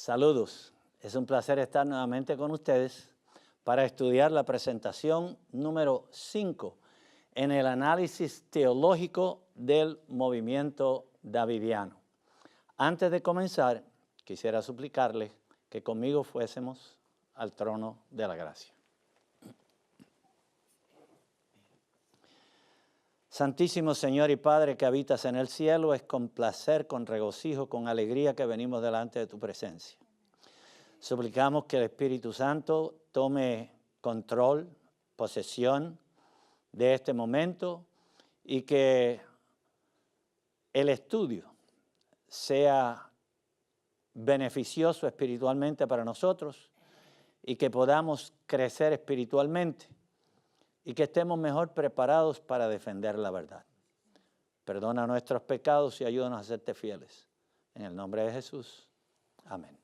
Saludos, es un placer estar nuevamente con ustedes para estudiar la presentación número 5 en el análisis teológico del movimiento davidiano. Antes de comenzar, quisiera suplicarles que conmigo fuésemos al trono de la gracia. Santísimo Señor y Padre que habitas en el cielo, es con placer, con regocijo, con alegría que venimos delante de tu presencia. Suplicamos que el Espíritu Santo tome control, posesión de este momento y que el estudio sea beneficioso espiritualmente para nosotros y que podamos crecer espiritualmente y que estemos mejor preparados para defender la verdad. Perdona nuestros pecados y ayúdanos a serte fieles. En el nombre de Jesús. Amén.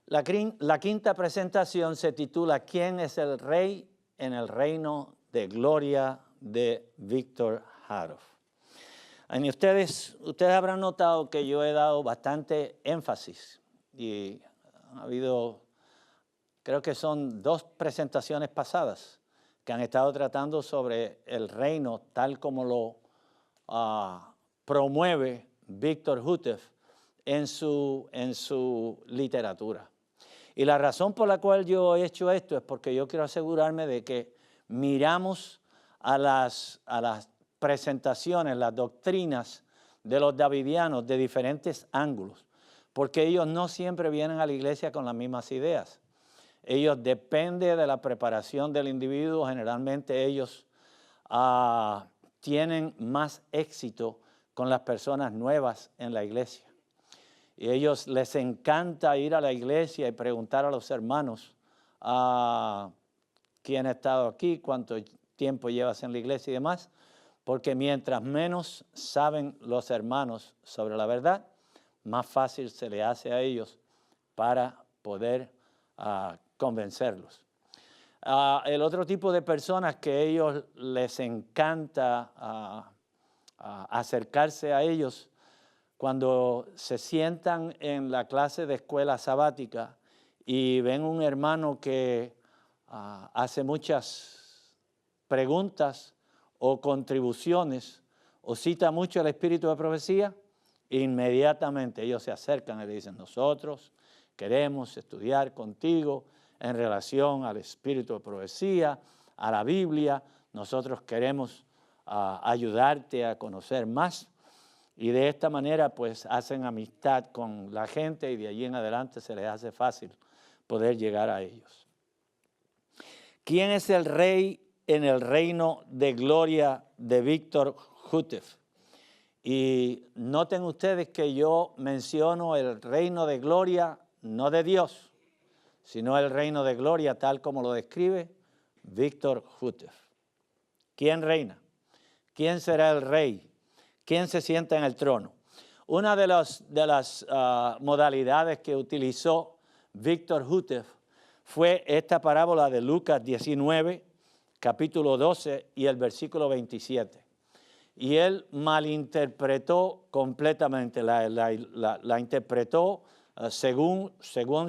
La quinta presentación se titula ¿Quién es el Rey en el reino de gloria de Víctor Haroff? Y ustedes habrán notado que yo he dado bastante énfasis y ha habido, creo que son 2 presentaciones pasadas que han estado tratando sobre el reino tal como lo promueve Victor Houteff en su literatura. Y la razón por la cual yo he hecho esto es porque yo quiero asegurarme de que miramos a las presentaciones, las doctrinas de los davidianos de diferentes ángulos, porque ellos no siempre vienen a la iglesia con las mismas ideas. Ellos dependen de la preparación del individuo, generalmente ellos tienen más éxito con las personas nuevas en la iglesia. Y a ellos les encanta ir a la iglesia y preguntar a los hermanos quién ha estado aquí, cuánto tiempo llevas en la iglesia y demás, porque mientras menos saben los hermanos sobre la verdad, más fácil se le hace a ellos para poder convencerlos. El otro tipo de personas que a ellos les encanta acercarse a ellos cuando se sientan en la clase de escuela sabática y ven un hermano que hace muchas preguntas o contribuciones o cita mucho el espíritu de profecía, inmediatamente ellos se acercan y le dicen, nosotros queremos estudiar contigo en relación al espíritu de profecía, a la Biblia, nosotros queremos ayudarte a conocer más. Y de esta manera pues hacen amistad con la gente y de allí en adelante se les hace fácil poder llegar a ellos. ¿Quién es el rey en el reino de gloria de Victor Houteff? Y noten ustedes que yo menciono el reino de gloria no de Dios, sino el reino de gloria tal como lo describe Victor Houteff. ¿Quién reina? ¿Quién será el rey? ¿Quién se sienta en el trono? Una de las modalidades que utilizó Victor Houteff fue esta parábola de Lucas 19, capítulo 12 y el versículo 27. Y él malinterpretó completamente, la interpretó según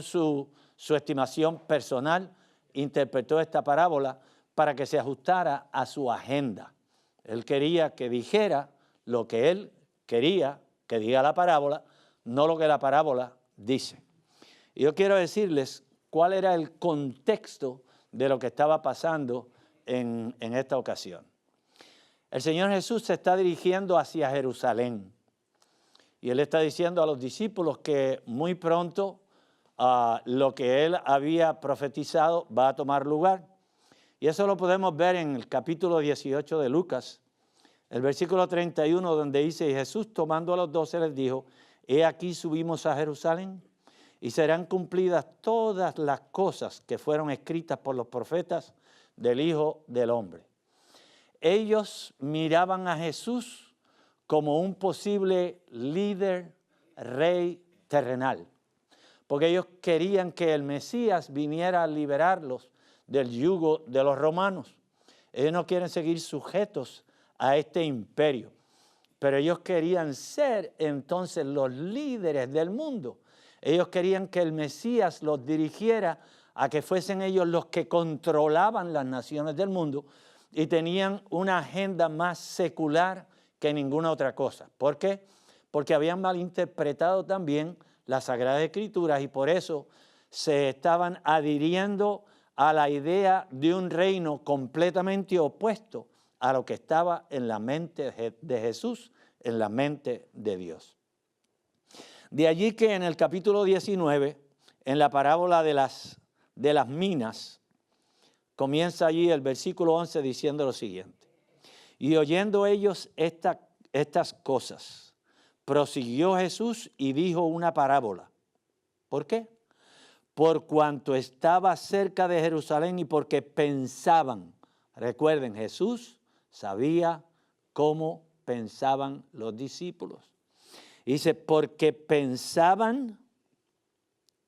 su estimación personal, interpretó esta parábola para que se ajustara a su agenda. Él quería que dijera lo que él quería que diga la parábola, no lo que la parábola dice. Y yo quiero decirles cuál era el contexto de lo que estaba pasando en esta ocasión. El Señor Jesús se está dirigiendo hacia Jerusalén y Él está diciendo a los discípulos que muy pronto lo que Él había profetizado va a tomar lugar. Y eso lo podemos ver en el capítulo 18 de Lucas, el versículo 31, donde dice, y Jesús tomando a los 12 les dijo, he aquí subimos a Jerusalén y serán cumplidas todas las cosas que fueron escritas por los profetas del Hijo del Hombre. Ellos miraban a Jesús como un posible líder, rey terrenal, porque ellos querían que el Mesías viniera a liberarlos del yugo de los romanos. Ellos no quieren seguir sujetos a este imperio. pero ellos querían ser entonces los líderes del mundo. Ellos querían que el Mesías los dirigiera a que fuesen ellos los que controlaban las naciones del mundo y tenían una agenda más secular que ninguna otra cosa. ¿Por qué? Porque habían malinterpretado también las Sagradas Escrituras y por eso se estaban adhiriendo a la idea de un reino completamente opuesto a lo que estaba en la mente de Jesús, en la mente de Dios. De allí que en el capítulo 19, en la parábola de las minas, comienza allí el versículo 11 diciendo lo siguiente: y oyendo ellos estas cosas, prosiguió Jesús y dijo una parábola. ¿Por qué? Por cuanto estaba cerca de Jerusalén y porque pensaban. Recuerden, Jesús sabía cómo pensaban los discípulos. Dice, porque pensaban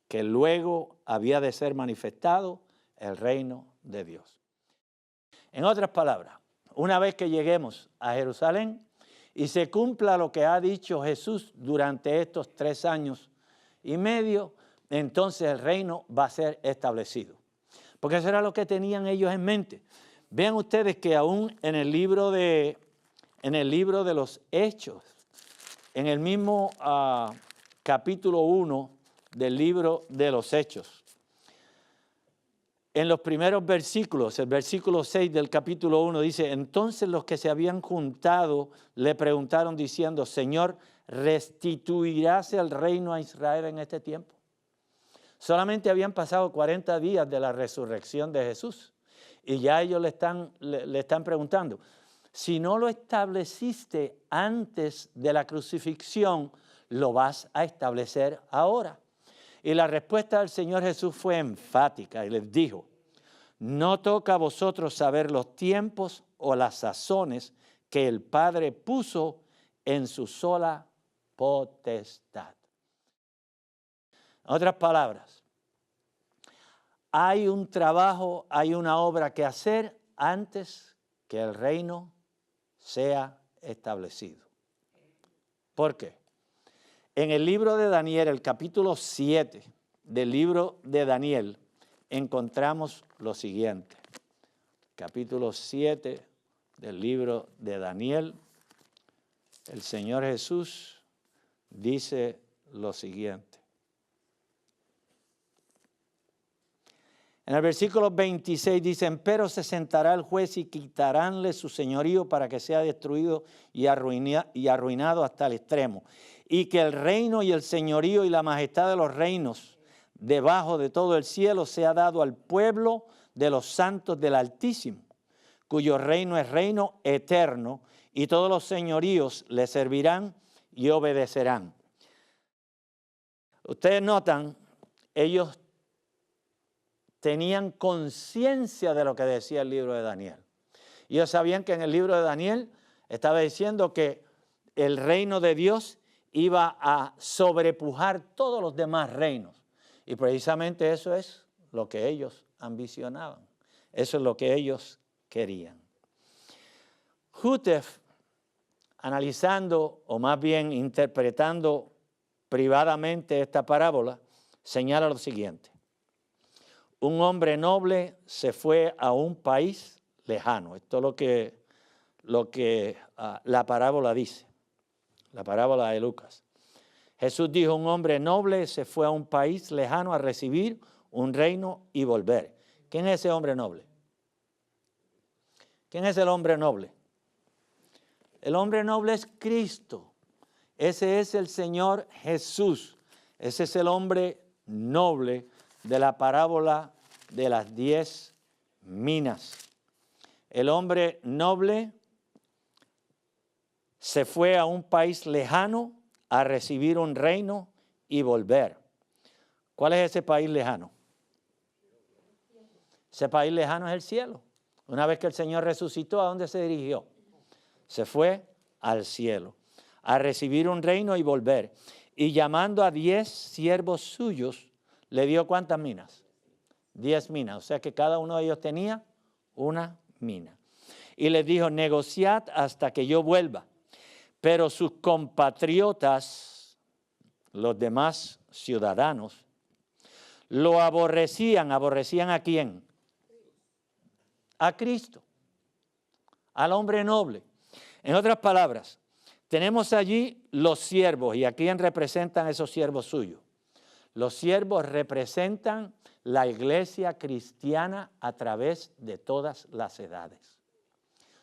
que luego había de ser manifestado el reino de Dios. En otras palabras, una vez que lleguemos a Jerusalén y se cumpla lo que ha dicho Jesús durante estos 3 años y medio, entonces el reino va a ser establecido. Porque eso era lo que tenían ellos en mente. Vean ustedes que aún en el libro de los Hechos, en el mismo capítulo 1 del libro de los Hechos, en los primeros versículos, el versículo 6 del capítulo 1 dice, entonces los que se habían juntado le preguntaron diciendo, Señor, ¿restituirás el reino a Israel en este tiempo? Solamente habían pasado 40 días de la resurrección de Jesús y ya ellos le están preguntando, si no lo estableciste antes de la crucifixión, ¿lo vas a establecer ahora? Y la respuesta del Señor Jesús fue enfática y les dijo, no toca a vosotros saber los tiempos o las sazones que el Padre puso en su sola potestad. En otras palabras, hay un trabajo, hay una obra que hacer antes que el reino sea establecido. ¿Por qué? En el libro de Daniel, el capítulo 7 del libro de Daniel, encontramos lo siguiente. Capítulo 7 del libro de Daniel, el Señor Jesús dice lo siguiente. En el versículo 26 dicen, pero se sentará el juez y quitaránle su señorío para que sea destruido y arruinado hasta el extremo. Y que el reino y el señorío y la majestad de los reinos debajo de todo el cielo sea dado al pueblo de los santos del Altísimo, cuyo reino es reino eterno y todos los señoríos le servirán y obedecerán. Ustedes notan, ellos tenían conciencia de lo que decía el libro de Daniel. Ellos sabían que en el libro de Daniel estaba diciendo que el reino de Dios iba a sobrepujar todos los demás reinos. Y precisamente eso es lo que ellos ambicionaban. Eso es lo que ellos querían. Jutef, analizando o más bien interpretando privadamente esta parábola, señala lo siguiente. Un hombre noble se fue a un país lejano. Esto es lo que la parábola dice, la parábola de Lucas. Jesús dijo, un hombre noble se fue a un país lejano a recibir un reino y volver. ¿Quién es ese hombre noble? ¿Quién es el hombre noble? El hombre noble es Cristo. Ese es el Señor Jesús. Ese es el hombre noble de la parábola de las 10 minas. El hombre noble se fue a un país lejano a recibir un reino y volver. ¿Cuál es ese país lejano? Ese país lejano es el cielo. Una vez que el Señor resucitó, ¿a dónde se dirigió? Se fue al cielo, a recibir un reino y volver. Y llamando a 10 siervos suyos, le dio ¿cuántas minas? 10 minas. O sea que cada uno de ellos tenía una mina. Y les dijo, negociad hasta que yo vuelva. Pero sus compatriotas, los demás ciudadanos, lo aborrecían. ¿Aborrecían a quién? A Cristo, al hombre noble. En otras palabras, tenemos allí los siervos. ¿Y a quién representan esos siervos suyos? Los siervos representan la iglesia cristiana a través de todas las edades.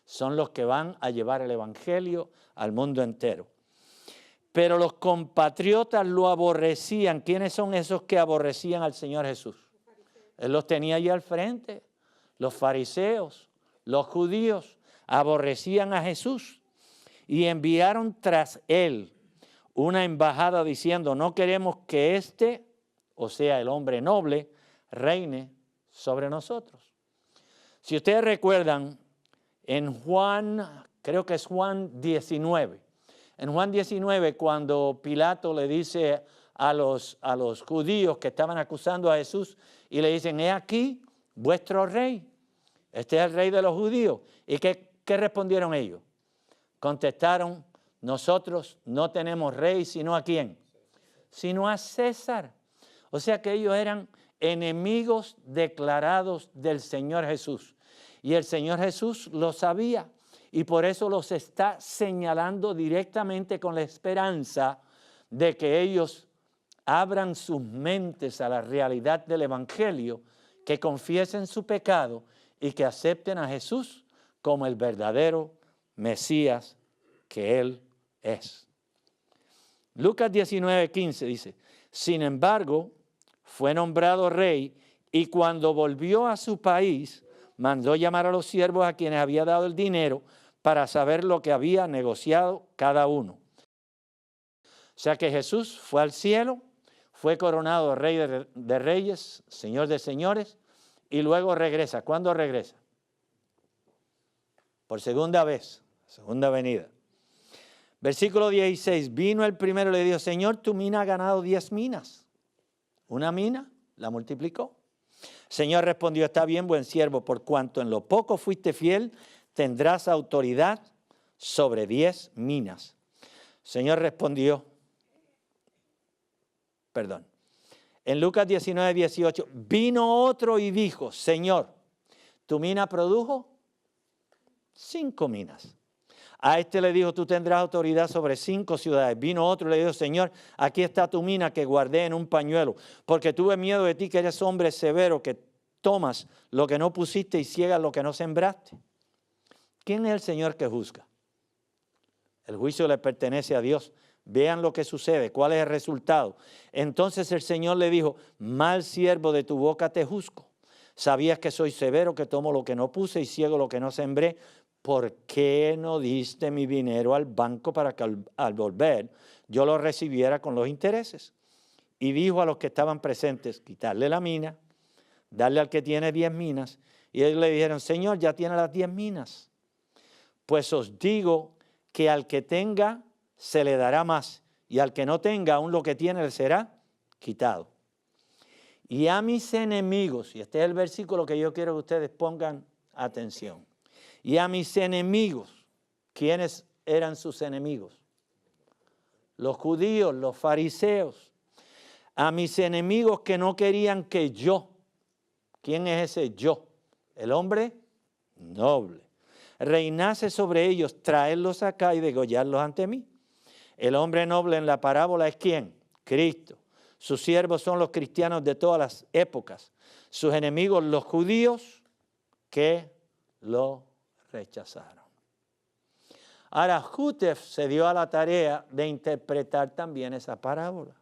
Son los que van a llevar el evangelio al mundo entero. Pero los compatriotas lo aborrecían. ¿Quiénes son esos que aborrecían al Señor Jesús? Él los tenía allí al frente. Los fariseos, los judíos, aborrecían a Jesús y enviaron tras él una embajada diciendo: no queremos que éste, o sea, el hombre noble, reine sobre nosotros. Si ustedes recuerdan, en Juan, creo que es Juan 19, en Juan 19, cuando Pilato le dice a los judíos que estaban acusando a Jesús y le dicen: he aquí vuestro rey, este es el rey de los judíos. ¿Y qué respondieron ellos? Contestaron: nosotros no tenemos rey sino a quién, sino a César. O sea que ellos eran enemigos declarados del Señor Jesús. Y el Señor Jesús lo sabía y por eso los está señalando directamente con la esperanza de que ellos abran sus mentes a la realidad del evangelio, que confiesen su pecado y que acepten a Jesús como el verdadero Mesías que Él es. Lucas 19:15 dice: sin embargo, fue nombrado rey y cuando volvió a su país, mandó llamar a los siervos a quienes había dado el dinero para saber lo que había negociado cada uno. O sea que Jesús fue al cielo, fue coronado rey de reyes, señor de señores, y luego regresa. ¿Cuándo regresa? Por segunda vez, segunda venida. Versículo 16, vino el primero y le dijo: Señor, tu mina ha ganado 10 minas. Una mina la multiplicó. Señor respondió: está bien, buen siervo, por cuanto en lo poco fuiste fiel, tendrás autoridad sobre 10 minas. Señor respondió, en Lucas 19:18, vino otro y dijo: Señor, tu mina produjo 5 minas. A este le dijo: tú tendrás autoridad sobre 5 ciudades. Vino otro y le dijo: Señor, aquí está tu mina que guardé en un pañuelo, porque tuve miedo de ti, que eres hombre severo, que tomas lo que no pusiste y ciegas lo que no sembraste. ¿Quién es el Señor que juzga? El juicio le pertenece a Dios. Vean lo que sucede, cuál es el resultado. Entonces el Señor le dijo: mal siervo, de tu boca te juzgo. Sabías que soy severo, que tomo lo que no puse y ciego lo que no sembré. ¿Por qué no diste mi dinero al banco para que al volver yo lo recibiera con los intereses? Y dijo a los que estaban presentes: quitarle la mina, darle al que tiene 10 minas. Y ellos le dijeron: Señor, ya tiene las 10 minas. Pues os digo que al que tenga se le dará más, y al que no tenga, aún lo que tiene le será quitado. Y a mis enemigos, y este es el versículo que yo quiero que ustedes pongan atención. Y a mis enemigos, ¿quiénes eran sus enemigos? Los judíos, los fariseos. A mis enemigos que no querían que yo, ¿quién es ese yo? El hombre noble. Reinase sobre ellos, traerlos acá y degollarlos ante mí. El hombre noble en la parábola es ¿quién? Cristo. Sus siervos son los cristianos de todas las épocas. Sus enemigos, los judíos, que lo rechazaron. Ahora, Jutef se dio a la tarea de interpretar también esa parábola.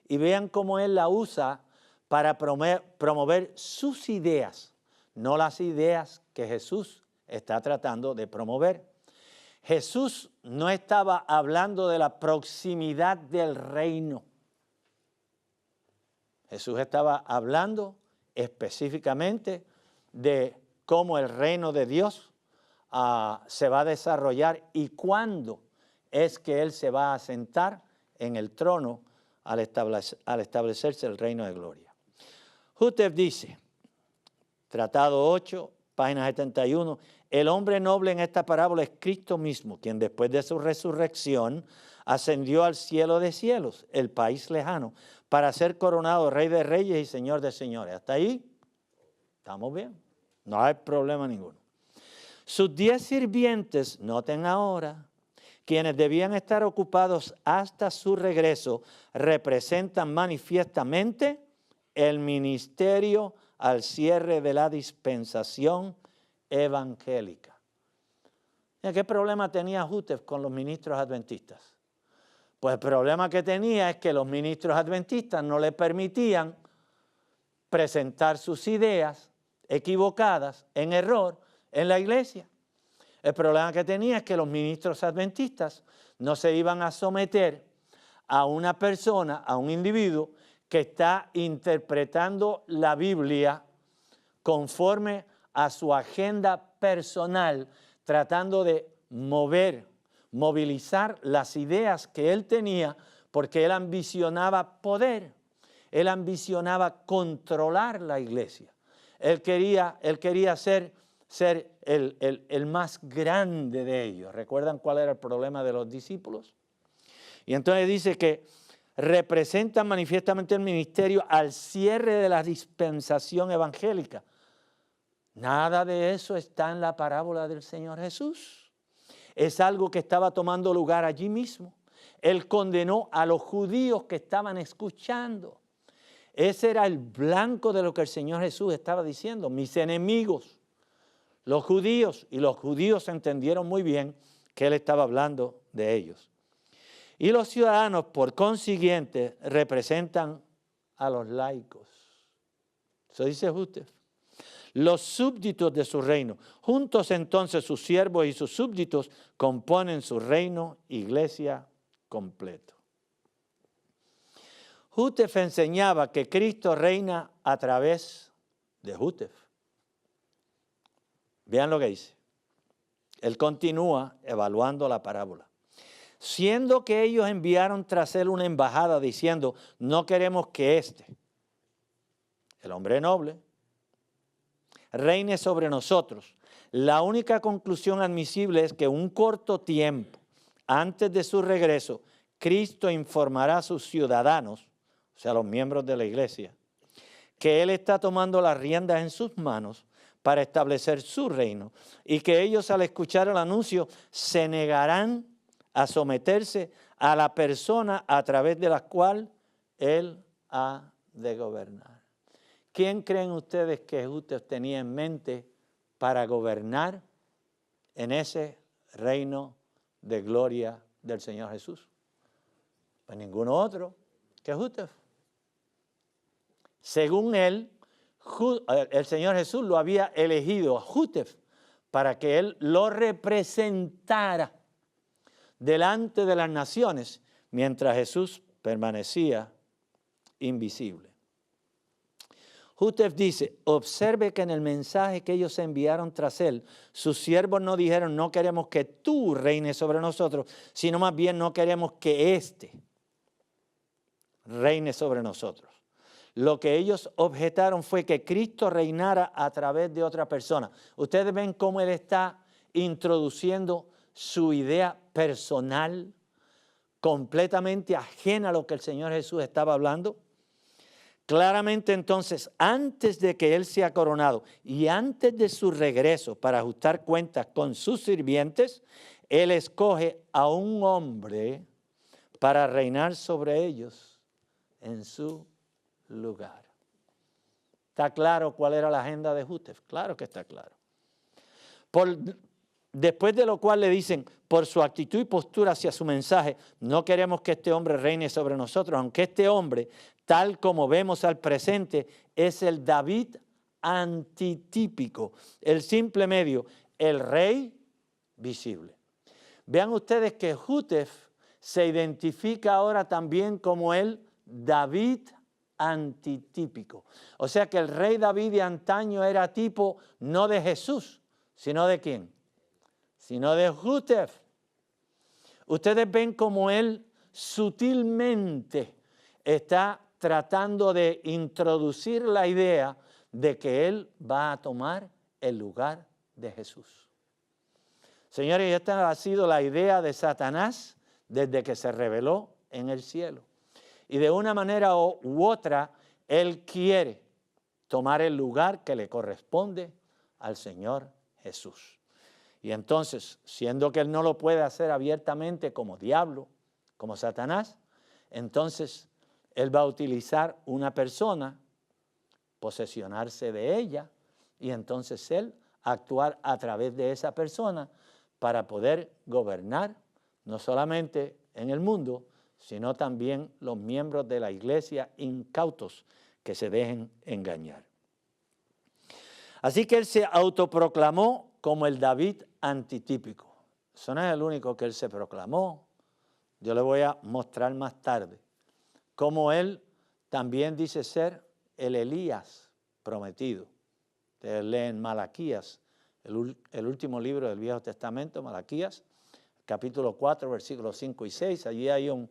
Y vean cómo él la usa para promover sus ideas, no las ideas que Jesús está tratando de promover. Jesús no estaba hablando de la proximidad del reino. Jesús estaba hablando específicamente de cómo el reino de Dios se va a desarrollar y cuándo es que Él se va a sentar en el trono al establecerse el reino de gloria. Jutef dice, Tratado 8, página 71, El hombre noble en esta parábola es Cristo mismo, quien después de su resurrección ascendió al cielo de cielos, el país lejano, para ser coronado Rey de Reyes y Señor de Señores. Hasta ahí estamos bien, no hay problema ninguno. Sus 10 sirvientes, noten ahora, quienes debían estar ocupados hasta su regreso, representan manifiestamente el ministerio al cierre de la dispensación evangélica. ¿Qué problema tenía Hutef con los ministros adventistas? Pues el problema que tenía es que los ministros adventistas no le permitían presentar sus ideas equivocadas, en error, en la iglesia. El problema que tenía es que los ministros adventistas no se iban a someter a una persona, a un individuo que está interpretando la Biblia conforme a su agenda personal, tratando de movilizar las ideas que él tenía, porque él ambicionaba poder, él ambicionaba controlar la iglesia. Él quería ser el más grande de ellos. ¿Recuerdan cuál era el problema de los discípulos? Y entonces dice que representan manifiestamente el ministerio al cierre de la dispensación evangélica. Nada de eso está en la parábola del Señor Jesús. Es algo que estaba tomando lugar allí mismo. Él condenó a los judíos que estaban escuchando. Ese era el blanco de lo que el Señor Jesús estaba diciendo. Mis enemigos, los judíos. Y los judíos entendieron muy bien que él estaba hablando de ellos. Y los ciudadanos, por consiguiente, representan a los laicos. Eso dice Hutef. Los súbditos de su reino. Juntos entonces sus siervos y sus súbditos componen su reino, iglesia completo. Hutef enseñaba que Cristo reina a través de Hutef. Vean lo que dice. Él continúa evaluando la parábola. Siendo que ellos enviaron tras él una embajada diciendo, no queremos que el hombre noble, reine sobre nosotros. La única conclusión admisible es que un corto tiempo antes de su regreso, Cristo informará a sus ciudadanos, o sea, los miembros de la iglesia, que Él está tomando las riendas en sus manos para establecer su reino y que ellos al escuchar el anuncio se negarán a someterse a la persona a través de la cual Él ha de gobernar. ¿Quién creen ustedes que Hutef tenía en mente para gobernar en ese reino de gloria del Señor Jesús? Pues ninguno otro que Hutef. Según él, el Señor Jesús lo había elegido a Hutef para que él lo representara delante de las naciones mientras Jesús permanecía invisible. Hutef dice, observe que en el mensaje que ellos enviaron tras él, sus siervos no dijeron, no queremos que tú reines sobre nosotros, sino más bien no queremos que reine sobre nosotros. Lo que ellos objetaron fue que Cristo reinara a través de otra persona. Ustedes ven cómo él está introduciendo su idea personal, completamente ajena a lo que el Señor Jesús estaba hablando. Claramente entonces, antes de que él sea coronado y antes de su regreso para ajustar cuentas con sus sirvientes, él escoge a un hombre para reinar sobre ellos en su lugar. ¿Está claro cuál era la agenda de Hutef? Claro que está claro. Después de lo cual le dicen, por su actitud y postura hacia su mensaje, no queremos que este hombre reine sobre nosotros, aunque este hombre, tal como vemos al presente, es el David antitípico, el simple medio, el rey visible. Vean ustedes que Hutef se identifica ahora también como el David antitípico. O sea que el rey David de antaño era tipo no de Jesús, sino de ¿quién? Sino de Hutef. Ustedes ven cómo él sutilmente está tratando de introducir la idea de que él va a tomar el lugar de Jesús. Señores, esta ha sido la idea de Satanás desde que se reveló en el cielo. Y de una manera u otra, él quiere tomar el lugar que le corresponde al Señor Jesús. Y entonces, siendo que él no lo puede hacer abiertamente como diablo, como Satanás, entonces él va a utilizar una persona, posesionarse de ella, y entonces él actuar a través de esa persona para poder gobernar no solamente en el mundo, sino también los miembros de la iglesia incautos que se dejen engañar. Así que él se autoproclamó como el David antitípico. Eso no es el único que él se proclamó. Yo le voy a mostrar más tarde cómo él también dice ser el Elías prometido. Ustedes leen Malaquías, el último libro del Viejo Testamento, Malaquías, capítulo 4, versículos 5 y 6. Allí hay un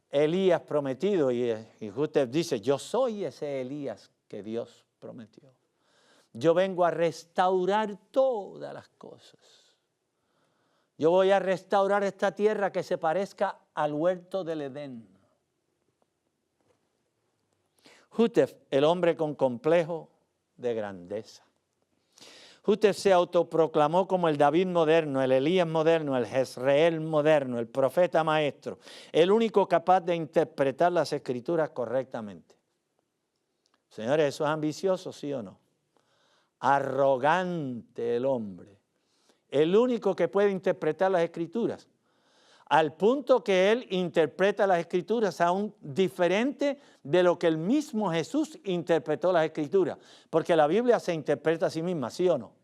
Elías prometido y usted dice, yo soy ese Elías que Dios prometió. Yo vengo a restaurar todas las cosas. Yo voy a restaurar esta tierra que se parezca al huerto del Edén. Jútef, el hombre con complejo de grandeza. Jútef se autoproclamó como el David moderno, el Elías moderno, el Jezreel moderno, el profeta maestro, el único capaz de interpretar las escrituras correctamente. Señores, ¿eso es ambicioso, sí o no? Arrogante el hombre, el único que puede interpretar las escrituras, al punto que él interpreta las escrituras aún diferente de lo que el mismo Jesús interpretó las escrituras, porque la Biblia se interpreta a sí misma, ¿sí o no?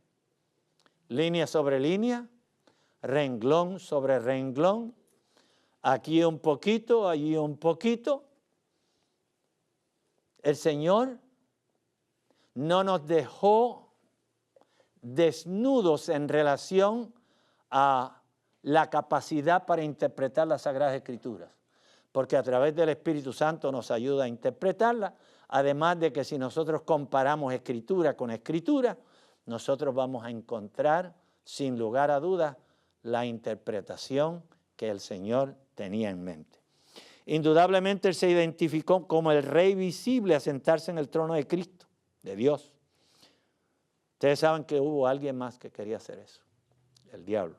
Línea sobre línea, renglón sobre renglón, aquí un poquito, allí un poquito. El Señor no nos dejó desnudos en relación a la capacidad para interpretar las Sagradas Escrituras, porque a través del Espíritu Santo nos ayuda a interpretarla, además de que si nosotros comparamos Escritura con Escritura, nosotros vamos a encontrar, sin lugar a dudas, la interpretación que el Señor tenía en mente. Indudablemente él se identificó como el Rey visible a sentarse en el trono de Cristo, de Dios. Ustedes saben que hubo alguien más que quería hacer eso, el diablo.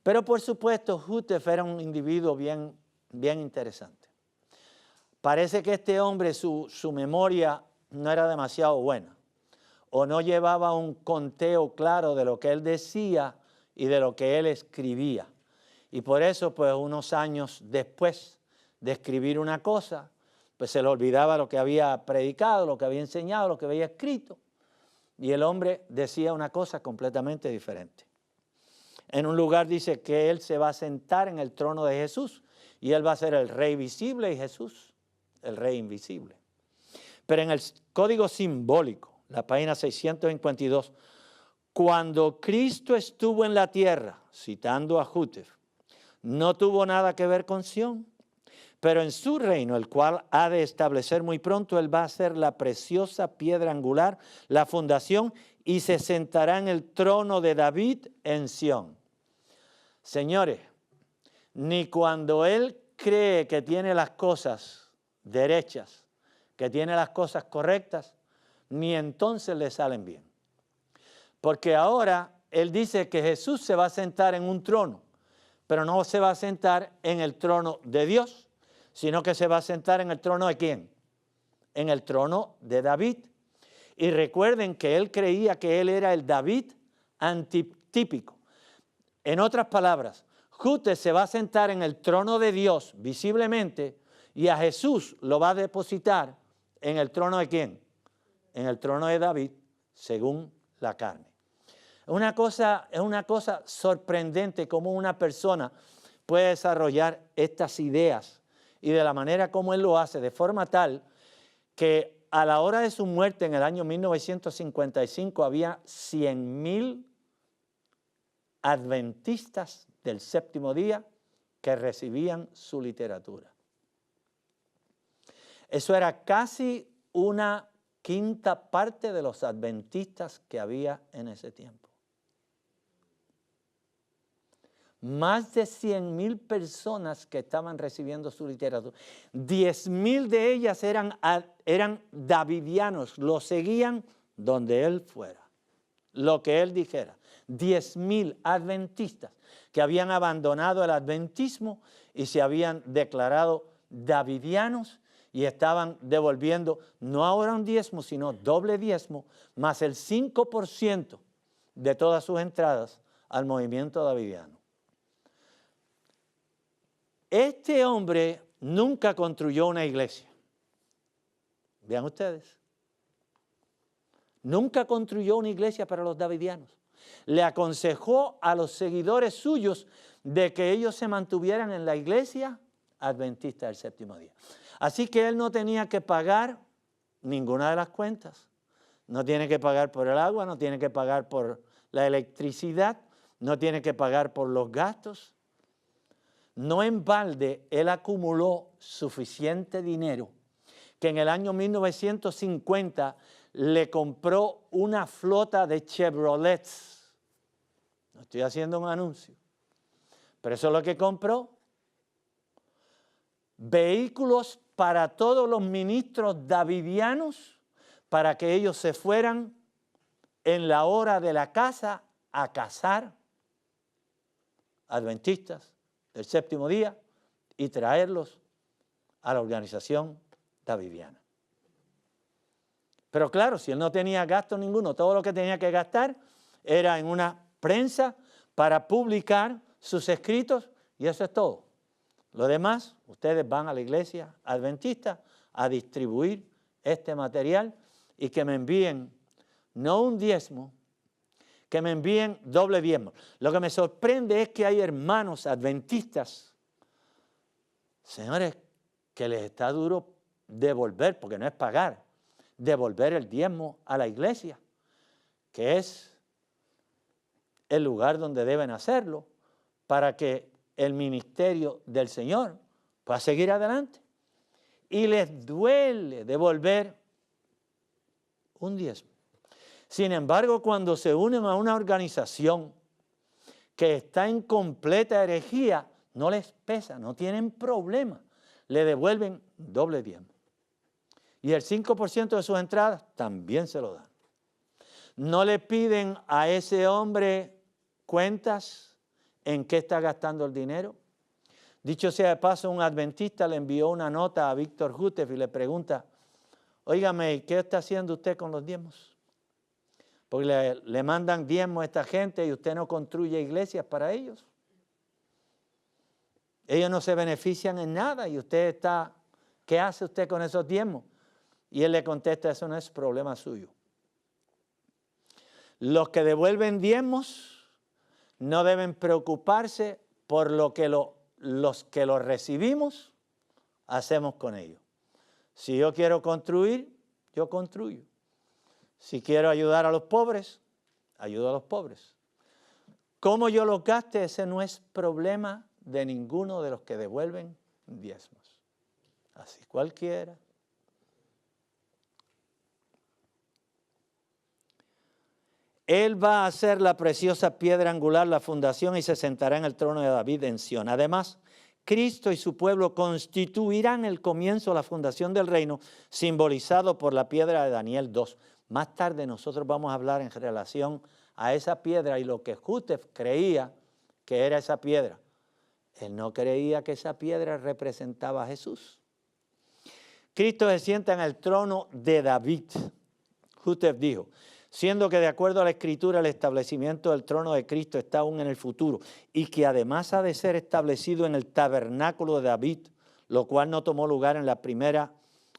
Pero por supuesto, Jútef era un individuo bien interesante. Parece que este hombre, su memoria no era demasiado buena, o no llevaba un conteo claro de lo que él decía y de lo que él escribía. Y por eso, pues unos años después de escribir una cosa, pues se le olvidaba lo que había predicado, lo que había enseñado, lo que había escrito. Y el hombre decía una cosa completamente diferente. En un lugar dice que él se va a sentar en el trono de Jesús y él va a ser el Rey visible y Jesús el Rey invisible. Pero en el código simbólico, la página 652, cuando Cristo estuvo en la tierra, citando a Jútef, no tuvo nada que ver con Sión, pero en su reino, el cual ha de establecer muy pronto, él va a ser la preciosa piedra angular, la fundación, y se sentará en el trono de David en Sión. Señores, ni cuando él cree que tiene las cosas derechas, que tiene las cosas correctas, ni entonces le salen bien. Porque ahora él dice que Jesús se va a sentar en un trono, pero no se va a sentar en el trono de Dios, sino que se va a sentar en el trono de ¿quién? En el trono de David. Y recuerden que él creía que él era el David antitípico. En otras palabras, Jútef se va a sentar en el trono de Dios visiblemente y a Jesús lo va a depositar en el trono de ¿quién? En el trono de David, según la carne. Es una cosa sorprendente cómo una persona puede desarrollar estas ideas y de la manera como él lo hace, de forma tal que a la hora de su muerte en el año 1955 había 100,000 adventistas del séptimo día que recibían su literatura. Eso era casi una quinta parte de los adventistas que había en ese tiempo. más de 100,000 personas que estaban recibiendo su literatura. 10,000 de ellas eran davidianos, lo seguían donde él fuera, lo que él dijera. 10,000 adventistas que habían abandonado el adventismo y se habían declarado davidianos y estaban devolviendo no ahora un diezmo, sino doble diezmo, más el 5% de todas sus entradas al movimiento davidiano. Este hombre nunca construyó una iglesia. Vean ustedes. Nunca construyó una iglesia para los davidianos. Le aconsejó a los seguidores suyos de que ellos se mantuvieran en la iglesia adventista del séptimo día. Así que él no tenía que pagar ninguna de las cuentas. No tiene que pagar por el agua, no tiene que pagar por la electricidad, no tiene que pagar por los gastos. No en balde él acumuló suficiente dinero que en el año 1950 le compró una flota de Chevrolets. No estoy haciendo un anuncio, pero eso es lo que compró. Vehículos para todos los ministros davidianos para que ellos se fueran en la hora de la caza a cazar adventistas del séptimo día y traerlos a la organización davidiana. Pero claro, si él no tenía gasto ninguno, todo lo que tenía que gastar era en una prensa para publicar sus escritos y eso es todo. Lo demás, ustedes van a la iglesia adventista a distribuir este material y que me envíen no un diezmo, que me envíen doble diezmo. Lo que me sorprende es que hay hermanos adventistas, señores, que les está duro devolver, porque no es pagar, devolver el diezmo a la iglesia, que es el lugar donde deben hacerlo para que el ministerio del Señor pueda seguir adelante. Y les duele devolver un diezmo. Sin embargo, cuando se unen a una organización que está en completa herejía, no les pesa, no tienen problema, le devuelven doble diezmo. Y el 5% de sus entradas también se lo dan. No le piden a ese hombre cuentas en qué está gastando el dinero. Dicho sea de paso, un adventista le envió una nota a Víctor Houteff y le pregunta, óigame, ¿qué está haciendo usted con los diezmos? Porque le mandan diezmos a esta gente y usted no construye iglesias para ellos. Ellos no se benefician en nada y usted está, ¿qué hace usted con esos diezmos? Y él le contesta, eso no es problema suyo. Los que devuelven diezmos no deben preocuparse por lo que los que los recibimos hacemos con ellos. Si yo quiero construir, yo construyo. Si quiero ayudar a los pobres, ayudo a los pobres. Cómo yo los gaste, ese no es problema de ninguno de los que devuelven diezmos. Así cualquiera. Él va a ser la preciosa piedra angular, la fundación, y se sentará en el trono de David en Sión. Además, Cristo y su pueblo constituirán el comienzo, la fundación del reino, simbolizado por la piedra de Daniel 2. Más tarde nosotros vamos a hablar en relación a esa piedra y lo que Houteff creía que era esa piedra. Él no creía que esa piedra representaba a Jesús. Cristo se sienta en el trono de David. Houteff dijo, siendo que de acuerdo a la Escritura el establecimiento del trono de Cristo está aún en el futuro y que además ha de ser establecido en el tabernáculo de David, lo cual no tomó lugar en la primera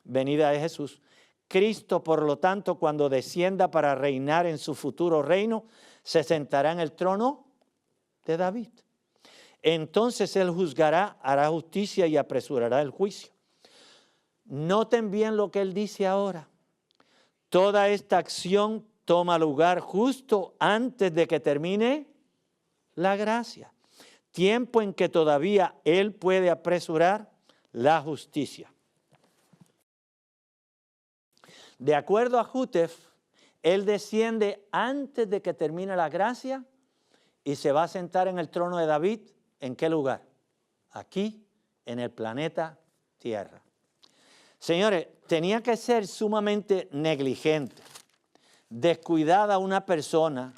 venida de Jesús. Cristo, por lo tanto, cuando descienda para reinar en su futuro reino, se sentará en el trono de David. Entonces él juzgará, hará justicia y apresurará el juicio. Noten bien lo que él dice ahora. Toda esta acción toma lugar justo antes de que termine la gracia. Tiempo en que todavía él puede apresurar la justicia. De acuerdo a Houteff, él desciende antes de que termine la gracia y se va a sentar en el trono de David. ¿En qué lugar? Aquí, en el planeta Tierra. Señores, tenía que ser sumamente negligente, descuidada una persona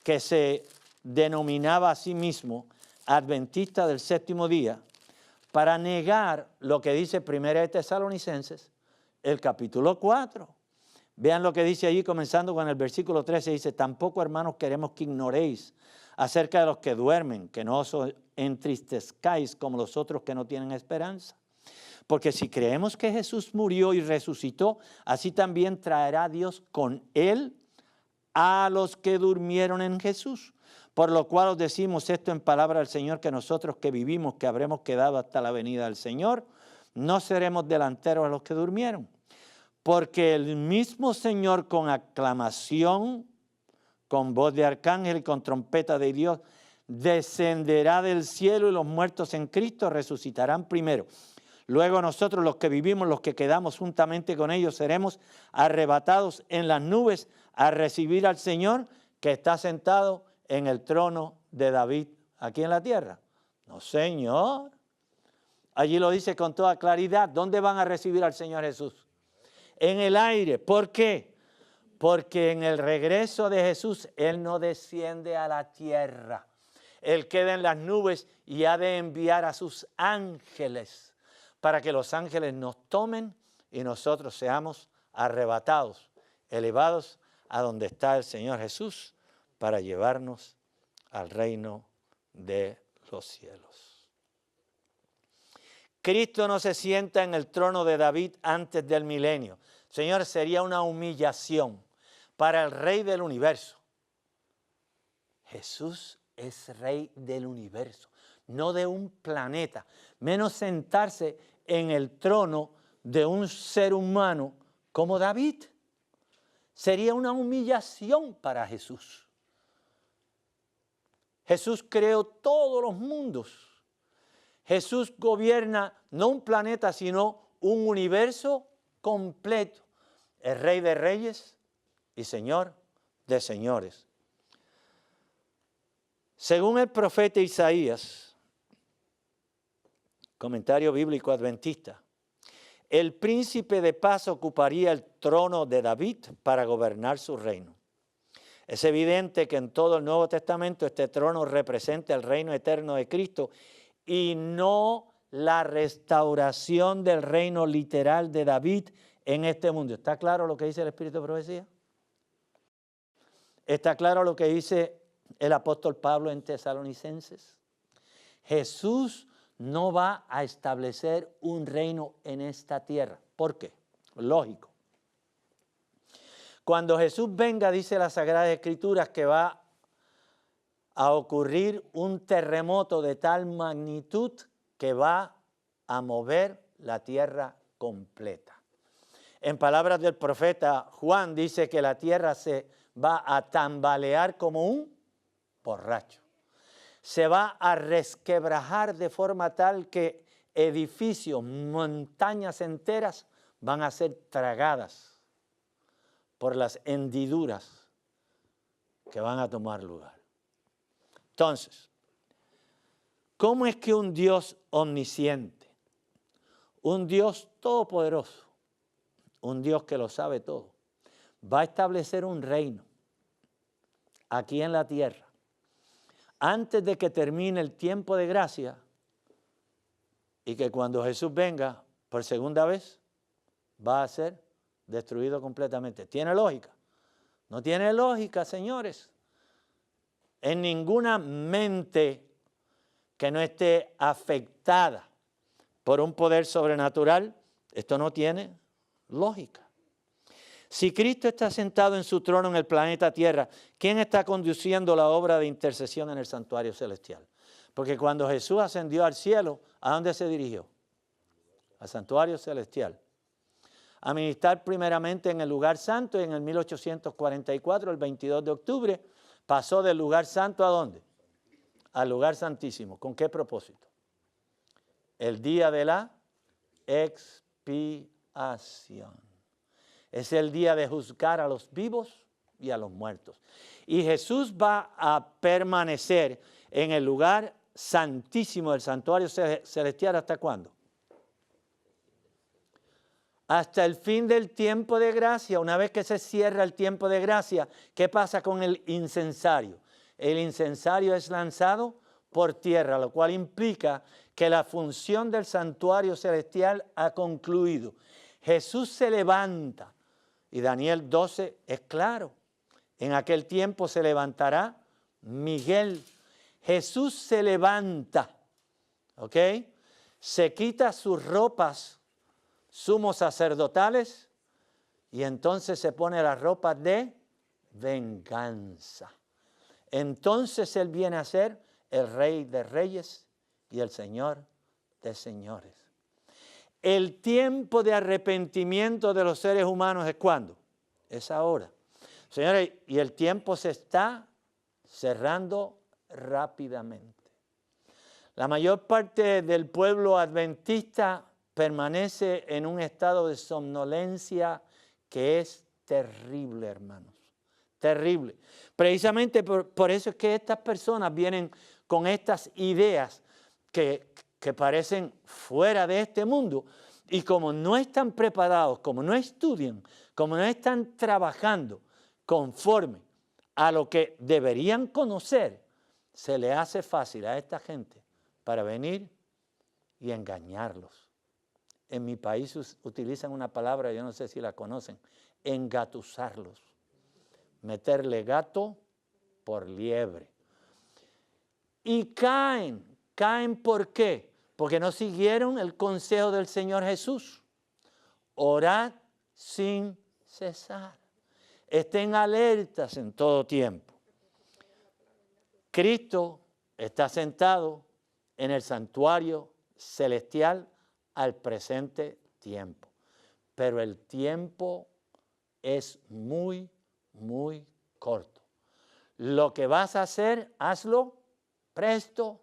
que se denominaba a sí mismo adventista del séptimo día para negar lo que dice 1 de Tesalonicenses, el capítulo 4. Vean lo que dice allí, comenzando con el versículo 13, dice: tampoco, hermanos, queremos que ignoréis acerca de los que duermen, que no os entristezcáis como los otros que no tienen esperanza. Porque si creemos que Jesús murió y resucitó, así también traerá Dios con él a los que durmieron en Jesús. Por lo cual os decimos esto en palabra del Señor, que nosotros que vivimos, que habremos quedado hasta la venida del Señor, no seremos delanteros a los que durmieron. Porque el mismo Señor, con aclamación, con voz de arcángel y con trompeta de Dios, descenderá del cielo, y los muertos en Cristo resucitarán primero. Luego nosotros, los que vivimos, los que quedamos juntamente con ellos, seremos arrebatados en las nubes a recibir al Señor, que está sentado en el trono de David aquí en la tierra. No, Señor. Allí lo dice con toda claridad. ¿Dónde van a recibir al Señor Jesús? En el aire. ¿Por qué? Porque en el regreso de Jesús, Él no desciende a la tierra. Él queda en las nubes y ha de enviar a sus ángeles para que los ángeles nos tomen y nosotros seamos arrebatados, elevados a donde está el Señor Jesús, para llevarnos al reino de los cielos. Cristo no se sienta en el trono de David antes del milenio. Señor, sería una humillación para el Rey del universo. Jesús es Rey del universo, no de un planeta, menos sentarse en el trono de un ser humano como David. Sería una humillación para Jesús. Jesús creó todos los mundos. Jesús gobierna no un planeta, sino un universo completo. Es Rey de reyes y Señor de señores. Según el profeta Isaías, comentario bíblico adventista, el príncipe de paz ocuparía el trono de David para gobernar su reino. Es evidente que en todo el Nuevo Testamento este trono representa el reino eterno de Cristo y no la restauración del reino literal de David en este mundo. ¿Está claro lo que dice el Espíritu de Profecía? ¿Está claro lo que dice el apóstol Pablo en Tesalonicenses? Jesús no va a establecer un reino en esta tierra. ¿Por qué? Lógico. Cuando Jesús venga, dice la Sagrada Escritura, que va a ocurrir un terremoto de tal magnitud que va a mover la tierra completa. En palabras del profeta Juan, dice que la tierra se va a tambalear como un borracho. Se va a resquebrajar de forma tal que edificios, montañas enteras van a ser tragadas por las hendiduras que van a tomar lugar. Entonces, ¿cómo es que un Dios omnisciente, un Dios todopoderoso, un Dios que lo sabe todo, va a establecer un reino aquí en la tierra antes de que termine el tiempo de gracia y que cuando Jesús venga por segunda vez va a ser destruido completamente? ¿Tiene lógica? No tiene lógica, señores. En ninguna mente que no esté afectada por un poder sobrenatural, esto no tiene lógica. Si Cristo está sentado en su trono en el planeta Tierra, ¿quién está conduciendo la obra de intercesión en el santuario celestial? Porque cuando Jesús ascendió al cielo, ¿a dónde se dirigió? Al santuario celestial. A ministrar primeramente en el lugar santo, y en el 1844, el 22 de octubre, pasó del lugar santo ¿a dónde? Al lugar santísimo. ¿Con qué propósito? El día de la expiación. ¿Es el día de juzgar a los vivos? y a los muertos. Y Jesús va a permanecer en el lugar santísimo del santuario celestial, ¿hasta cuándo? Hasta el fin del tiempo de gracia. Una vez que se cierra el tiempo de gracia, ¿qué pasa con el incensario? El incensario es lanzado por tierra, lo cual implica que la función del santuario celestial ha concluido. Jesús se levanta, y Daniel 12 es claro. En aquel tiempo se levantará Miguel. Jesús se levanta, ¿ok? Se quita sus ropas sumos sacerdotales y entonces se pone las ropas de venganza. Entonces Él viene a ser el Rey de Reyes y el Señor de Señores. El tiempo de arrepentimiento de los seres humanos ¿es cuándo? Es ahora. Señores, y el tiempo se está cerrando rápidamente. La mayor parte del pueblo adventista permanece en un estado de somnolencia que es terrible, hermanos. Terrible. Precisamente por eso es que estas personas vienen con estas ideas que parecen fuera de este mundo. Y como no están preparados, como no estudian, como no están trabajando conforme a lo que deberían conocer, se le hace fácil a esta gente para venir y engañarlos. En mi país utilizan una palabra, yo no sé si la conocen, engatusarlos. Meterle gato por liebre. Y caen ¿por qué? Porque no siguieron el consejo del Señor Jesús. Orad sin cesar. Estén alertas en todo tiempo. Cristo está sentado en el santuario celestial al presente tiempo. Pero el tiempo es muy, muy corto. Lo que vas a hacer, hazlo presto.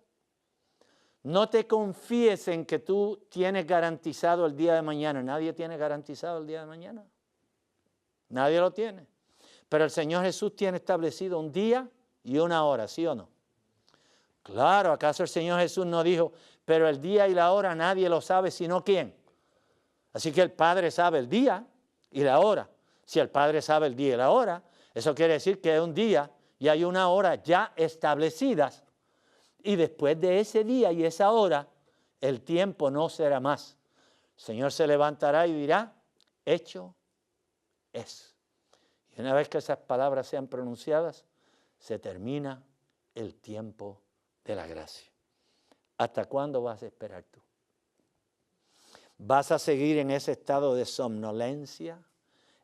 No te confíes en que tú tienes garantizado el día de mañana. Nadie tiene garantizado el día de mañana. Nadie lo tiene. Pero el Señor Jesús tiene establecido un día y una hora, ¿sí o no? Claro, ¿acaso el Señor Jesús no dijo, pero el día y la hora nadie lo sabe sino quién? Así que el Padre sabe el día y la hora. Si el Padre sabe el día y la hora, eso quiere decir que hay un día y hay una hora ya establecidas. Y después de ese día y esa hora, el tiempo no será más. El Señor se levantará y dirá, hecho es. Y una vez que esas palabras sean pronunciadas, se termina el tiempo de la gracia. ¿Hasta cuándo vas a esperar tú? ¿Vas a seguir en ese estado de somnolencia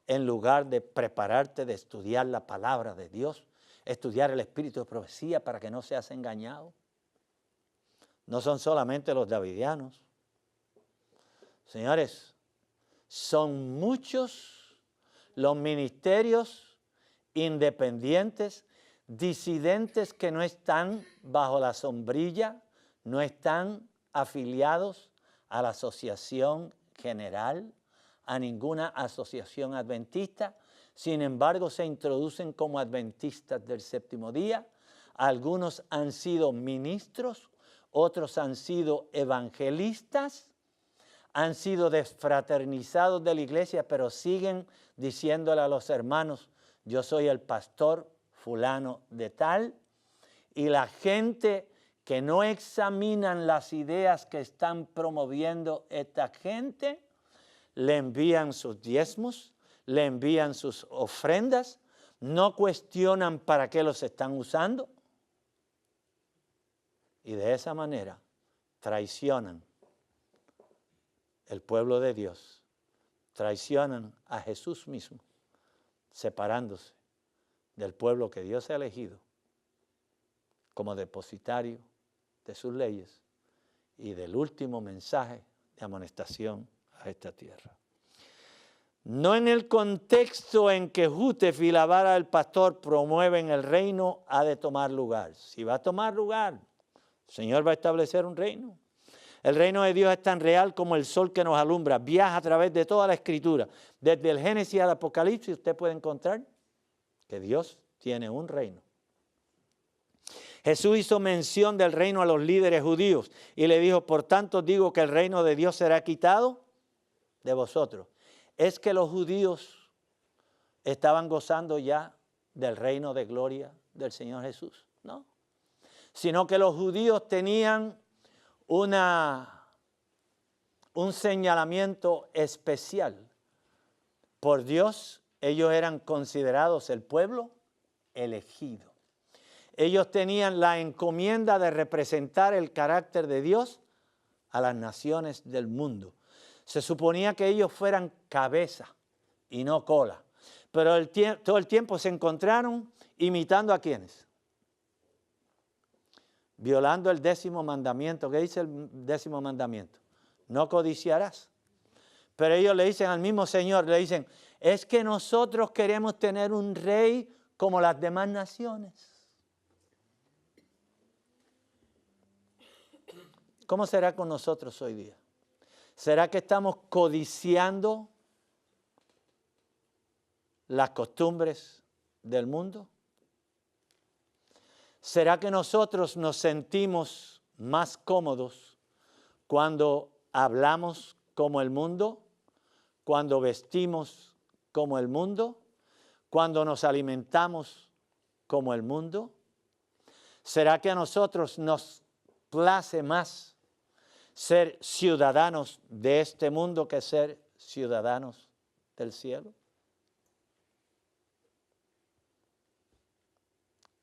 en lugar de prepararte de estudiar la palabra de Dios, estudiar el espíritu de profecía para que no seas engañado? No son solamente los davidianos. Señores, son muchos los ministerios independientes, disidentes que no están bajo la sombrilla, no están afiliados a la asociación general, a ninguna asociación adventista. Sin embargo, se introducen como adventistas del séptimo día. Algunos han sido ministros, otros han sido evangelistas, han sido desfraternizados de la iglesia, pero siguen diciéndole a los hermanos, yo soy el pastor fulano de tal, y la gente que no examinan las ideas que están promoviendo esta gente, le envían sus diezmos, le envían sus ofrendas, no cuestionan para qué los están usando, y de esa manera traicionan el pueblo de Dios, traicionan a Jesús mismo, separándose del pueblo que Dios ha elegido como depositario de sus leyes y del último mensaje de amonestación a esta tierra. No en el contexto en que Jútef y la vara del pastor promueven el reino ha de tomar lugar. Si va a tomar lugar, el Señor va a establecer un reino. El reino de Dios es tan real como el sol que nos alumbra. Viaja a través de toda la Escritura. Desde el Génesis al Apocalipsis usted puede encontrar que Dios tiene un reino. Jesús hizo mención del reino a los líderes judíos y le dijo, por tanto digo que el reino de Dios será quitado de vosotros. Es que los judíos estaban gozando ya del reino de gloria del Señor Jesús, no. Sino que los judíos tenían un señalamiento especial. Por Dios, ellos eran considerados el pueblo elegido. Ellos tenían la encomienda de representar el carácter de Dios a las naciones del mundo. Se suponía que ellos fueran cabeza y no cola. Pero todo el tiempo se encontraron imitando a ¿quiénes? Violando el 10º mandamiento. ¿Qué dice el 10º mandamiento? No codiciarás. Pero ellos le dicen al mismo Señor, le dicen, es que nosotros queremos tener un rey como las demás naciones. ¿Cómo será con nosotros hoy día? ¿Será que estamos codiciando las costumbres del mundo? ¿Será que nosotros nos sentimos más cómodos cuando hablamos como el mundo, cuando vestimos como el mundo, cuando nos alimentamos como el mundo? ¿Será que a nosotros nos place más ser ciudadanos de este mundo que ser ciudadanos del cielo?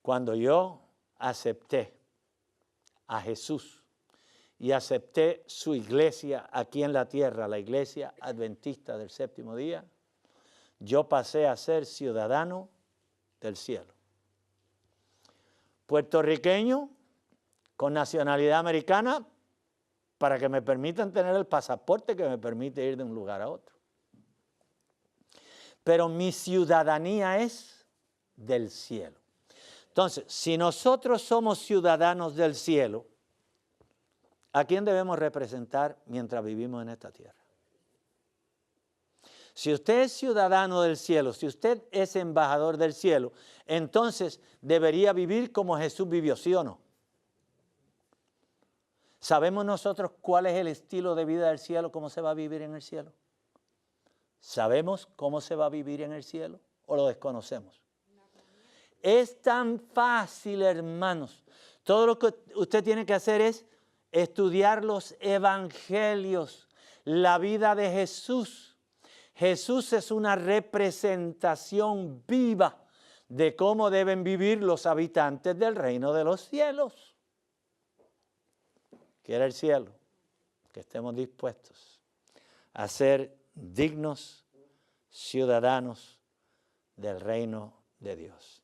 Cuando yo acepté a Jesús y acepté su iglesia aquí en la tierra, la iglesia adventista del séptimo día, yo pasé a ser ciudadano del cielo. Puertorriqueño con nacionalidad americana para que me permitan tener el pasaporte que me permite ir de un lugar a otro. Pero mi ciudadanía es del cielo. Entonces, si nosotros somos ciudadanos del cielo, ¿a quién debemos representar mientras vivimos en esta tierra? Si usted es ciudadano del cielo, si usted es embajador del cielo, entonces debería vivir como Jesús vivió, ¿sí o no? ¿Sabemos nosotros cuál es el estilo de vida del cielo, cómo se va a vivir en el cielo? ¿Sabemos cómo se va a vivir en el cielo o lo desconocemos? Es tan fácil, hermanos. Todo lo que usted tiene que hacer es estudiar los evangelios, la vida de Jesús. Jesús es una representación viva de cómo deben vivir los habitantes del reino de los cielos. Quiere el cielo que estemos dispuestos a ser dignos ciudadanos del reino de Dios.